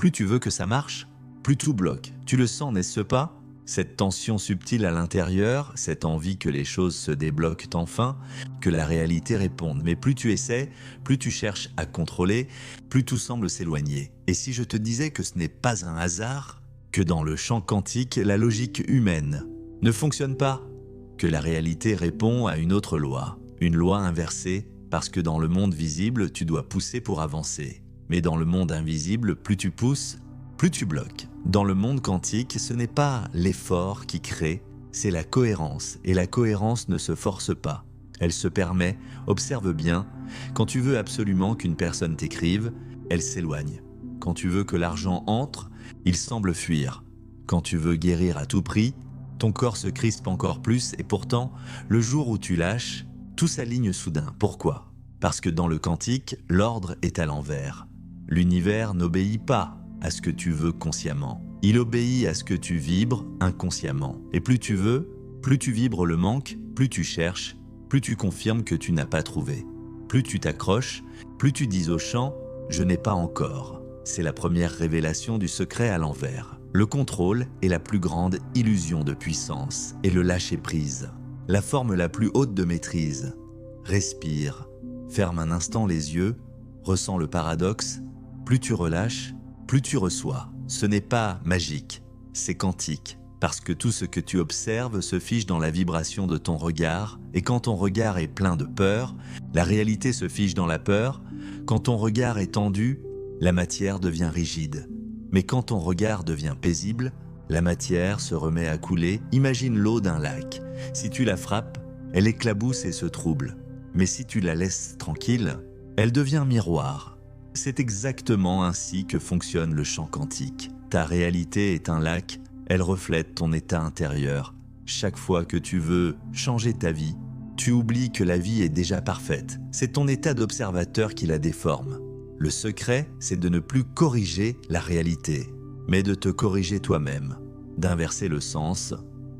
plus tu veux que ça marche, plus tout bloque. Tu le sens, n'est-ce pas? Cette tension subtile à l'intérieur, cette envie que les choses se débloquent enfin, que la réalité réponde. Mais plus tu essaies, plus tu cherches à contrôler, plus tout semble s'éloigner. Et si je te disais que ce n'est pas un hasard, que dans le champ quantique, la logique humaine ne fonctionne pas, que la réalité répond à une autre loi, une loi inversée, parce que dans le monde visible, tu dois pousser pour avancer. Mais dans le monde invisible, plus tu pousses, plus tu bloques. Dans le monde quantique, ce n'est pas l'effort qui crée, c'est la cohérence. Et la cohérence ne se force pas. Elle se permet, observe bien, quand tu veux absolument qu'une personne t'écrive, elle s'éloigne. Quand tu veux que l'argent entre, il semble fuir. Quand tu veux guérir à tout prix, ton corps se crispe encore plus et pourtant, le jour où tu lâches, tout s'aligne soudain. Pourquoi? Parce que dans le quantique, l'ordre est à l'envers. L'univers n'obéit pas à ce que tu veux consciemment. Il obéit à ce que tu vibres inconsciemment. Et plus tu veux, plus tu vibres le manque, plus tu cherches, plus tu confirmes que tu n'as pas trouvé. Plus tu t'accroches, plus tu dis au champ « je n'ai pas encore ». C'est la première révélation du secret à l'envers. Le contrôle est la plus grande illusion de puissance et le lâcher-prise, la forme la plus haute de maîtrise. Respire, ferme un instant les yeux, ressens le paradoxe, plus tu relâches, plus tu reçois. Ce n'est pas magique, c'est quantique, parce que tout ce que tu observes se fiche dans la vibration de ton regard, et quand ton regard est plein de peur, la réalité se fiche dans la peur. Quand ton regard est tendu, la matière devient rigide. Mais quand ton regard devient paisible, la matière se remet à couler. Imagine l'eau d'un lac. Si tu la frappes, elle éclabousse et se trouble. Mais si tu la laisses tranquille, elle devient miroir. C'est exactement ainsi que fonctionne le champ quantique. Ta réalité est un lac, elle reflète ton état intérieur. Chaque fois que tu veux changer ta vie, tu oublies que la vie est déjà parfaite. C'est ton état d'observateur qui la déforme. Le secret, c'est de ne plus corriger la réalité, mais de te corriger toi-même, d'inverser le sens.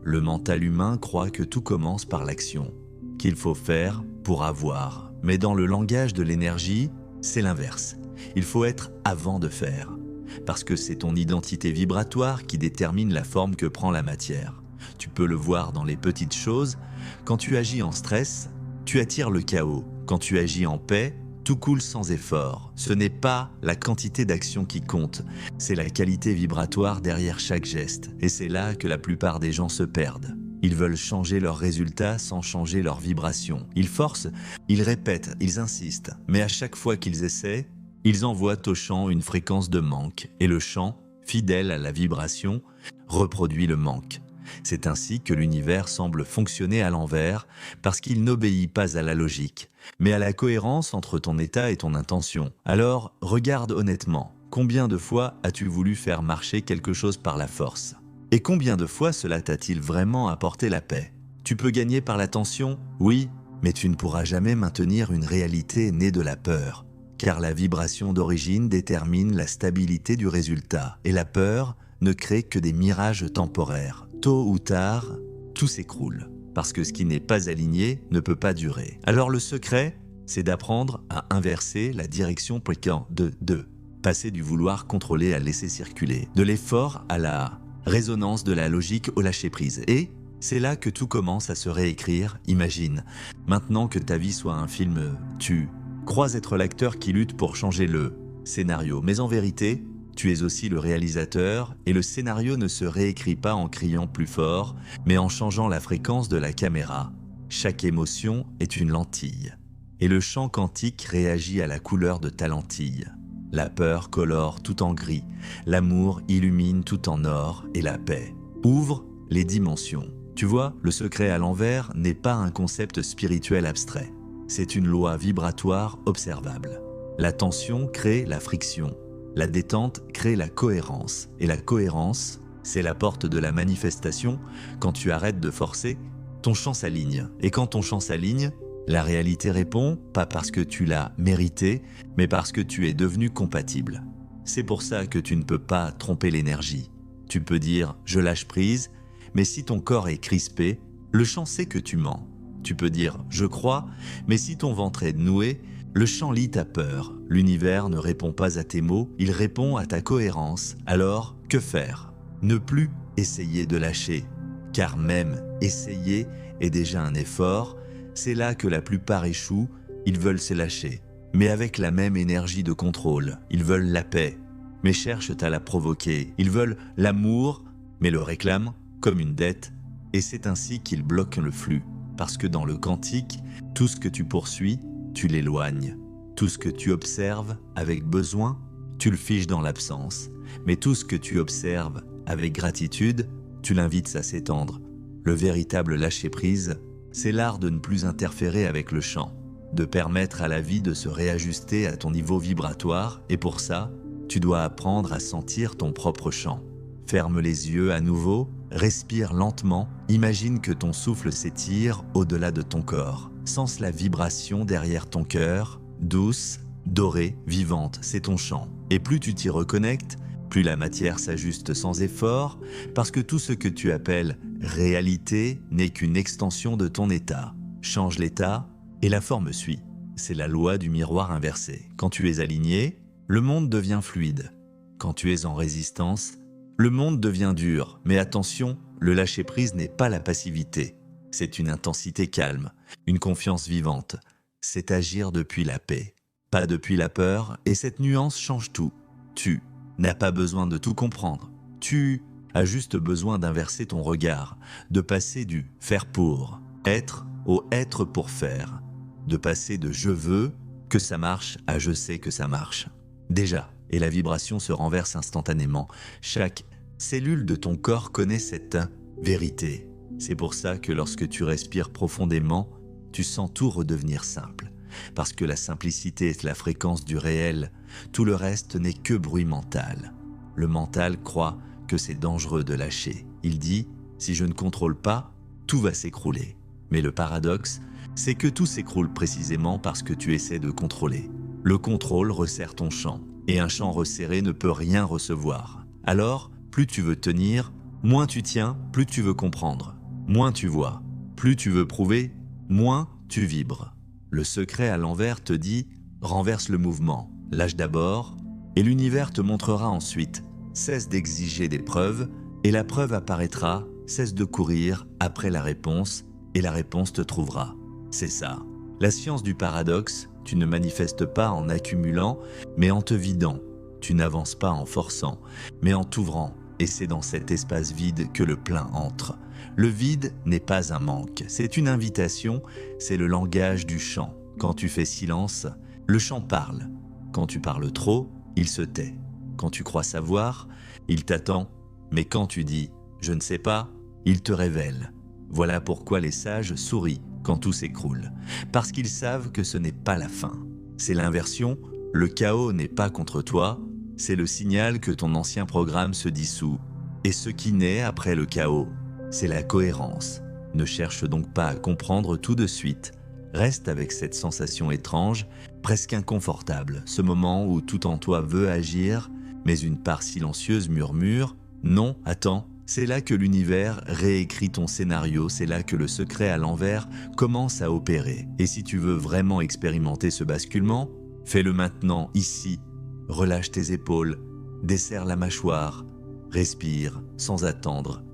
Le mental humain croit que tout commence par l'action, qu'il faut faire pour avoir. Mais dans le langage de l'énergie, c'est l'inverse. Il faut être avant de faire, parce que c'est ton identité vibratoire qui détermine la forme que prend la matière. Tu peux le voir dans les petites choses. Quand tu agis en stress, tu attires le chaos. Quand tu agis en paix, tout coule sans effort. Ce n'est pas la quantité d'action qui compte, c'est la qualité vibratoire derrière chaque geste. Et c'est là que la plupart des gens se perdent. Ils veulent changer leurs résultats sans changer leur vibration. Ils forcent, ils répètent, ils insistent. Mais à chaque fois qu'ils essaient, ils envoient au champ une fréquence de manque. Et le champ, fidèle à la vibration, reproduit le manque. C'est ainsi que l'univers semble fonctionner à l'envers, parce qu'il n'obéit pas à la logique, mais à la cohérence entre ton état et ton intention. Alors, regarde honnêtement, combien de fois as-tu voulu faire marcher quelque chose par la force? Et combien de fois cela t'a-t-il vraiment apporté la paix? Tu peux gagner par l'attention, oui, mais tu ne pourras jamais maintenir une réalité née de la peur, car la vibration d'origine détermine la stabilité du résultat, et la peur ne crée que des mirages temporaires. Tôt ou tard, tout s'écroule, parce que ce qui n'est pas aligné ne peut pas durer. Alors le secret, c'est d'apprendre à inverser la direction de passer du vouloir contrôler à laisser circuler, de l'effort à la résonance de la logique au lâcher-prise. Et c'est là que tout commence à se réécrire. Imagine, maintenant que ta vie soit un film, tu crois être l'acteur qui lutte pour changer le scénario, mais en vérité, tu es aussi le réalisateur et le scénario ne se réécrit pas en criant plus fort, mais en changeant la fréquence de la caméra. Chaque émotion est une lentille. Et le champ quantique réagit à la couleur de ta lentille. La peur colore tout en gris, l'amour illumine tout en or et la paix ouvre les dimensions. Tu vois, le secret à l'envers n'est pas un concept spirituel abstrait. C'est une loi vibratoire observable. La tension crée la friction. La détente crée la cohérence. Et la cohérence, c'est la porte de la manifestation. Quand tu arrêtes de forcer, ton champ s'aligne. Et quand ton champ s'aligne, la réalité répond, pas parce que tu l'as mérité, mais parce que tu es devenu compatible. C'est pour ça que tu ne peux pas tromper l'énergie. Tu peux dire « je lâche prise », mais si ton corps est crispé, le champ sait que tu mens. Tu peux dire « je crois », mais si ton ventre est noué, Le chant lit ta peur. L'univers ne répond pas à tes mots, il répond à ta cohérence. Alors, que faire? Ne plus essayer de lâcher. Car même essayer est déjà un effort. C'est là que la plupart échouent, ils veulent se lâcher. Mais avec la même énergie de contrôle, ils veulent la paix, mais cherchent à la provoquer. Ils veulent l'amour, mais le réclament comme une dette. Et c'est ainsi qu'ils bloquent le flux. Parce que dans le quantique, tout ce que tu poursuis, tu l'éloignes. Tout ce que tu observes avec besoin, tu le fiches dans l'absence. Mais tout ce que tu observes avec gratitude, tu l'invites à s'étendre. Le véritable lâcher-prise, c'est l'art de ne plus interférer avec le champ, de permettre à la vie de se réajuster à ton niveau vibratoire, et pour ça, tu dois apprendre à sentir ton propre champ. Ferme les yeux à nouveau, respire lentement, imagine que ton souffle s'étire au-delà de ton corps. Sens la vibration derrière ton cœur, douce, dorée, vivante, c'est ton champ. Et plus tu t'y reconnectes, plus la matière s'ajuste sans effort, parce que tout ce que tu appelles réalité n'est qu'une extension de ton état. Change l'état, et la forme suit. C'est la loi du miroir inversé. Quand tu es aligné, le monde devient fluide. Quand tu es en résistance, le monde devient dur. Mais attention, le lâcher-prise n'est pas la passivité. C'est une intensité calme, une confiance vivante. C'est agir depuis la paix, pas depuis la peur, et cette nuance change tout. Tu n'as pas besoin de tout comprendre. Tu as juste besoin d'inverser ton regard, de passer du « faire pour » être au « être pour faire », de passer de « je veux que ça marche » à « je sais que ça marche ». Déjà, et la vibration se renverse instantanément. Chaque cellule de ton corps connaît cette vérité. C'est pour ça que lorsque tu respires profondément, tu sens tout redevenir simple. Parce que la simplicité est la fréquence du réel, tout le reste n'est que bruit mental. Le mental croit que c'est dangereux de lâcher. Il dit, si je ne contrôle pas, tout va s'écrouler. Mais le paradoxe, c'est que tout s'écroule précisément parce que tu essaies de contrôler. Le contrôle resserre ton champ, et un champ resserré ne peut rien recevoir. Alors, plus tu veux tenir, moins tu tiens, plus tu veux comprendre. Moins tu vois, plus tu veux prouver, moins tu vibres. Le secret à l'envers te dit « renverse le mouvement, lâche d'abord » et l'univers te montrera ensuite « cesse d'exiger des preuves » et la preuve apparaîtra, cesse de courir après la réponse et la réponse te trouvera. C'est ça. La science du paradoxe, tu ne manifestes pas en accumulant, mais en te vidant. Tu n'avances pas en forçant, mais en t'ouvrant. Et c'est dans cet espace vide que le plein entre. Le vide n'est pas un manque, c'est une invitation, c'est le langage du chant. Quand tu fais silence, le chant parle. Quand tu parles trop, il se tait. Quand tu crois savoir, il t'attend. Mais quand tu dis « je ne sais pas », il te révèle. Voilà pourquoi les sages sourient quand tout s'écroule. Parce qu'ils savent que ce n'est pas la fin. C'est l'inversion, le chaos n'est pas contre toi, c'est le signal que ton ancien programme se dissout. Et ce qui naît après le chaos, c'est la cohérence. Ne cherche donc pas à comprendre tout de suite. Reste avec cette sensation étrange, presque inconfortable, ce moment où tout en toi veut agir, mais une part silencieuse murmure « Non, attends ». C'est là que l'univers réécrit ton scénario, c'est là que le secret à l'envers commence à opérer. Et si tu veux vraiment expérimenter ce basculement, fais-le maintenant, ici. Relâche tes épaules, desserre la mâchoire, respire sans attendre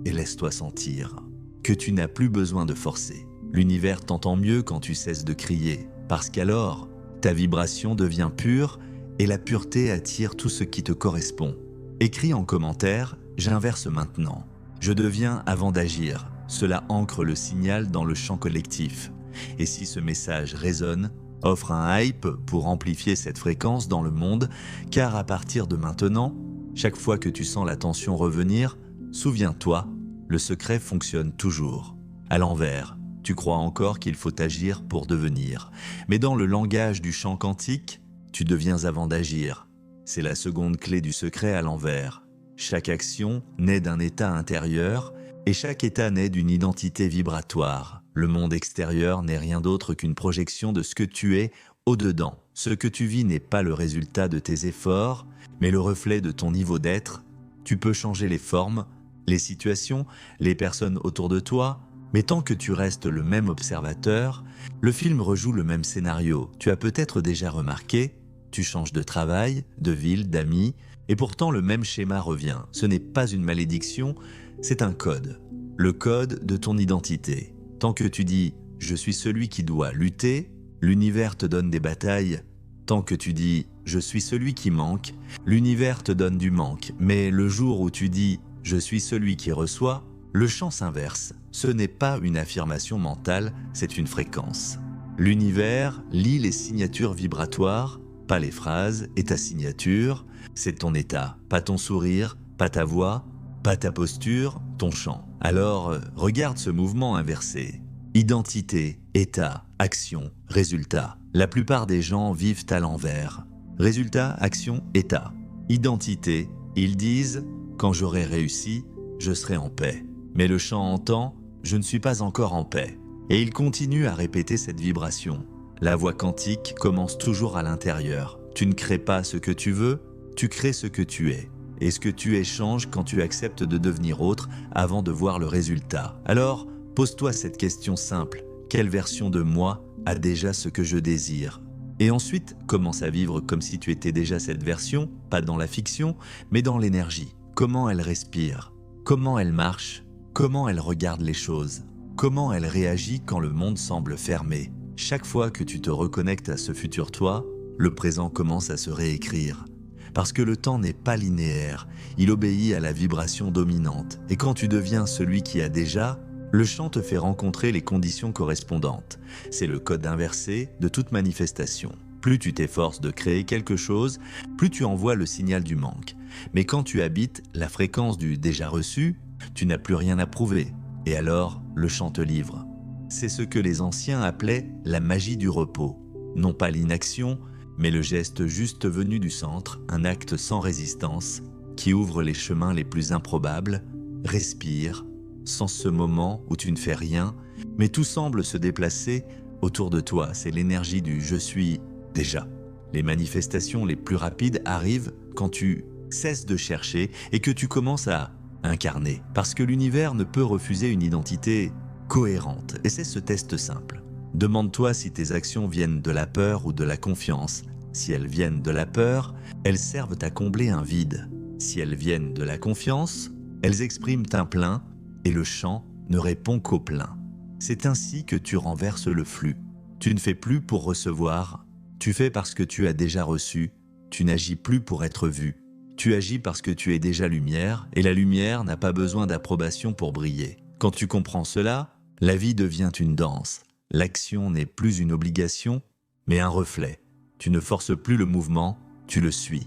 et laisse-toi sentir que tu n'as plus besoin de forcer. L'univers t'entend mieux quand tu cesses de crier, parce qu'alors, ta vibration devient pure et la pureté attire tout ce qui te correspond. Écris en commentaire « J'inverse maintenant ». Je deviens avant d'agir. Cela ancre le signal dans le champ collectif. Et si ce message résonne, offre un hype pour amplifier cette fréquence dans le monde, car à partir de maintenant, chaque fois que tu sens la tension revenir, souviens-toi, le secret fonctionne toujours. À l'envers, tu crois encore qu'il faut agir pour devenir. Mais dans le langage du champ quantique, tu deviens avant d'agir. C'est la seconde clé du secret à l'envers. Chaque action naît d'un état intérieur et chaque état naît d'une identité vibratoire. Le monde extérieur n'est rien d'autre qu'une projection de ce que tu es au-dedans. Ce que tu vis n'est pas le résultat de tes efforts, mais le reflet de ton niveau d'être. Tu peux changer les formes, les situations, les personnes autour de toi, Mais tant que tu restes le même observateur, le film rejoue le même scénario. Tu as peut-être déjà remarqué, tu changes de travail, de ville, d'amis, et pourtant le même schéma revient. Ce n'est pas une malédiction, c'est un code. Le code de ton identité. Tant que tu dis « je suis celui qui doit lutter », l'univers te donne des batailles. Tant que tu dis « je suis celui qui manque », l'univers te donne du manque. Mais le jour où tu dis « je suis celui qui reçoit », le champ s'inverse. Ce n'est pas une affirmation mentale, c'est une fréquence. L'univers lit les signatures vibratoires, pas les phrases, et ta signature, c'est ton état, pas ton sourire, pas ta voix, pas ta posture, ton chant. Alors, regarde ce mouvement inversé. Identité, état, action, résultat. La plupart des gens vivent à l'envers. Résultat, action, état. Identité, ils disent « quand j'aurai réussi, je serai en paix ». Mais le chant entend « je ne suis pas encore en paix ». Et il continue à répéter cette vibration. La voix quantique commence toujours à l'intérieur. Tu ne crées pas ce que tu veux, tu crées ce que tu es. Et ce que tu es change quand tu acceptes de devenir autre avant de voir le résultat. Alors, pose-toi cette question simple. Quelle version de moi a déjà ce que je désire ? Et ensuite, commence à vivre comme si tu étais déjà cette version, pas dans la fiction, mais dans l'énergie. Comment elle respire ? Comment elle marche ? Comment elle regarde les choses ? Comment elle réagit quand le monde semble fermé ? Chaque fois que tu te reconnectes à ce futur toi, le présent commence à se réécrire. Parce que le temps n'est pas linéaire, il obéit à la vibration dominante. Et quand tu deviens celui qui a déjà, le chant te fait rencontrer les conditions correspondantes. C'est le code inversé de toute manifestation. Plus tu t'efforces de créer quelque chose, plus tu envoies le signal du manque. Mais quand tu habites la fréquence du déjà reçu, tu n'as plus rien à prouver. Et alors, le chant te livre. C'est ce que les anciens appelaient la magie du repos. Non pas l'inaction, mais le geste juste venu du centre, un acte sans résistance, qui ouvre les chemins les plus improbables. Respire, sans ce moment où tu ne fais rien, mais tout semble se déplacer autour de toi. C'est l'énergie du « je suis déjà ». Les manifestations les plus rapides arrivent quand tu cesses de chercher et que tu commences à incarner. Parce que l'univers ne peut refuser une identité cohérente. Et c'est ce test simple. Demande-toi si tes actions viennent de la peur ou de la confiance. Si elles viennent de la peur, elles servent à combler un vide. Si elles viennent de la confiance, elles expriment un plein et le chant ne répond qu'au plein. C'est ainsi que tu renverses le flux. Tu ne fais plus pour recevoir, tu fais parce que tu as déjà reçu. Tu n'agis plus pour être vu. Tu agis parce que tu es déjà lumière et la lumière n'a pas besoin d'approbation pour briller. Quand tu comprends cela, la vie devient une danse. L'action n'est plus une obligation, mais un reflet. Tu ne forces plus le mouvement, tu le suis.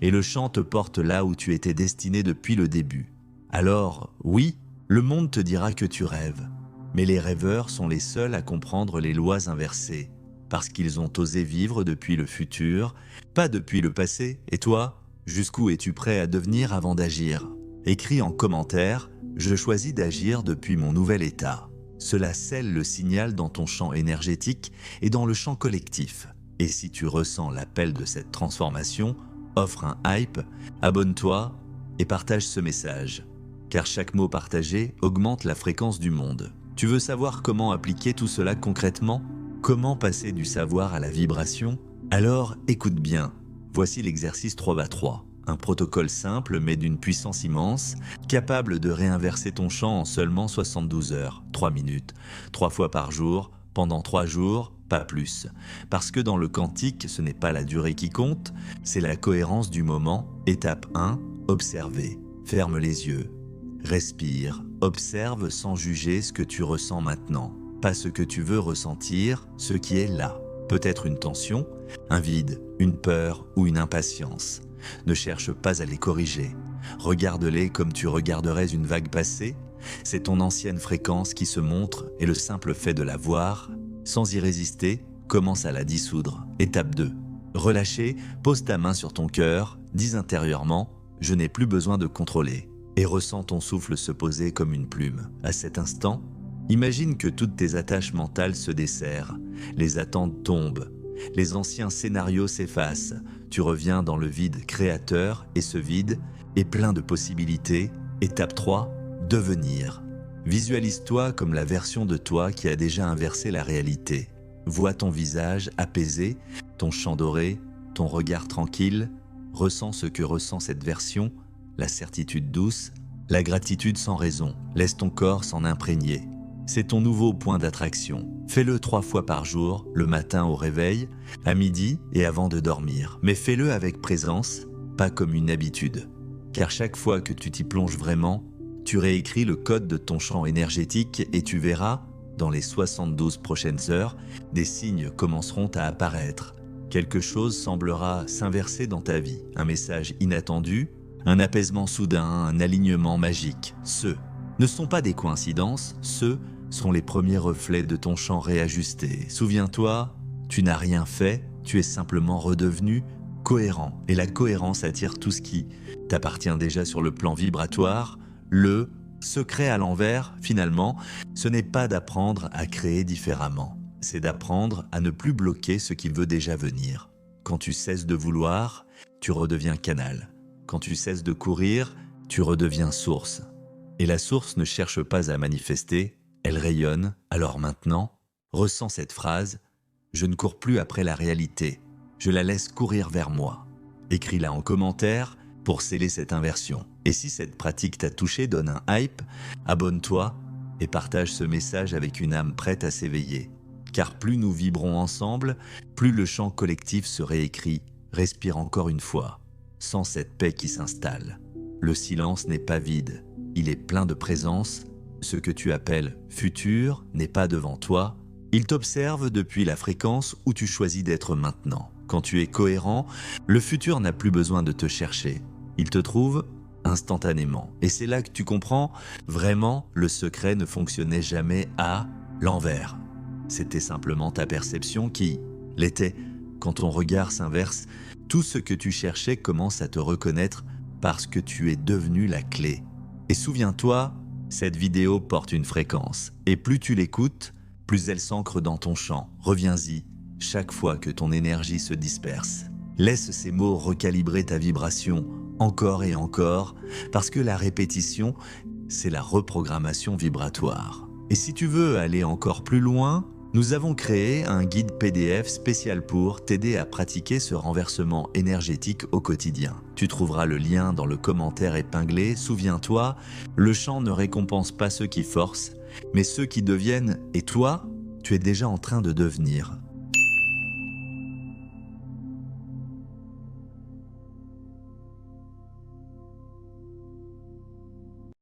Et le chant te porte là où tu étais destiné depuis le début. Alors, oui, le monde te dira que tu rêves. Mais les rêveurs sont les seuls à comprendre les lois inversées, parce qu'ils ont osé vivre depuis le futur, pas depuis le passé. Et toi, jusqu'où es-tu prêt à devenir avant d'agir ? Écris en commentaire « Je choisis d'agir depuis mon nouvel état ». Cela scelle le signal dans ton champ énergétique et dans le champ collectif. Et si tu ressens l'appel de cette transformation, offre un hype, abonne-toi et partage ce message. Car chaque mot partagé augmente la fréquence du monde. Tu veux savoir comment appliquer tout cela concrètement ? Comment passer du savoir à la vibration ? Alors écoute bien. Voici l'exercice 3x3. Un protocole simple mais d'une puissance immense, capable de réinverser ton champ en seulement 72 heures, 3 minutes, 3 fois par jour, pendant 3 jours, pas plus. Parce que dans le quantique, ce n'est pas la durée qui compte, c'est la cohérence du moment. Étape 1, observer. Ferme les yeux. Respire. Observe sans juger ce que tu ressens maintenant. Pas ce que tu veux ressentir, ce qui est là. Peut-être une tension, un vide, une peur ou une impatience. Ne cherche pas à les corriger. Regarde-les comme tu regarderais une vague passée. C'est ton ancienne fréquence qui se montre et le simple fait de la voir, sans y résister, commence à la dissoudre. Étape 2. Relâcher, pose ta main sur ton cœur, dis intérieurement « Je n'ai plus besoin de contrôler » et ressens ton souffle se poser comme une plume. À cet instant, imagine que toutes tes attaches mentales se desserrent, les attentes tombent, les anciens scénarios s'effacent, tu reviens dans le vide créateur et ce vide est plein de possibilités. Étape 3, devenir. Visualise-toi comme la version de toi qui a déjà inversé la réalité. Vois ton visage apaisé, ton chant doré, ton regard tranquille. Ressens ce que ressent cette version, la certitude douce, la gratitude sans raison. Laisse ton corps s'en imprégner. C'est ton nouveau point d'attraction. Fais-le 3 fois par jour, le matin au réveil, à midi et avant de dormir. Mais fais-le avec présence, pas comme une habitude. Car chaque fois que tu t'y plonges vraiment, tu réécris le code de ton champ énergétique et tu verras, dans les 72 prochaines heures, des signes commenceront à apparaître. Quelque chose semblera s'inverser dans ta vie. Un message inattendu, un apaisement soudain, un alignement magique. Ceux ne sont pas des coïncidences, ceux sont les premiers reflets de ton champ réajusté. Souviens-toi, tu n'as rien fait, tu es simplement redevenu cohérent. Et la cohérence attire tout ce qui t'appartient déjà sur le plan vibratoire. Le secret à l'envers, finalement, ce n'est pas d'apprendre à créer différemment. C'est d'apprendre à ne plus bloquer ce qui veut déjà venir. Quand tu cesses de vouloir, tu redeviens canal. Quand tu cesses de courir, tu redeviens source. Et la source ne cherche pas à manifester, elle rayonne. Alors maintenant, ressens cette phrase « Je ne cours plus après la réalité, je la laisse courir vers moi ». Écris-la en commentaire pour sceller cette inversion. Et si cette pratique t'a touché, donne un hype, abonne-toi et partage ce message avec une âme prête à s'éveiller. Car plus nous vibrons ensemble, plus le chant collectif se réécrit. Respire encore une fois, sans cette paix qui s'installe. Le silence n'est pas vide, il est plein de présence. Ce que tu appelles futur n'est pas devant toi. Il t'observe depuis la fréquence où tu choisis d'être maintenant. Quand tu es cohérent, le futur n'a plus besoin de te chercher. Il te trouve instantanément. Et c'est là que tu comprends, vraiment, le secret ne fonctionnait jamais à l'envers. C'était simplement ta perception qui l'était. Quand ton regard s'inverse, tout ce que tu cherchais commence à te reconnaître parce que tu es devenu la clé. Et souviens-toi, cette vidéo porte une fréquence. Et plus tu l'écoutes, plus elle s'ancre dans ton champ. Reviens-y chaque fois que ton énergie se disperse. Laisse ces mots recalibrer ta vibration encore et encore, parce que la répétition, c'est la reprogrammation vibratoire. Et si tu veux aller encore plus loin, nous avons créé un guide PDF spécial pour t'aider à pratiquer ce renversement énergétique au quotidien. Tu trouveras le lien dans le commentaire épinglé. Souviens-toi, le chant ne récompense pas ceux qui forcent, mais ceux qui deviennent, et toi, tu es déjà en train de devenir.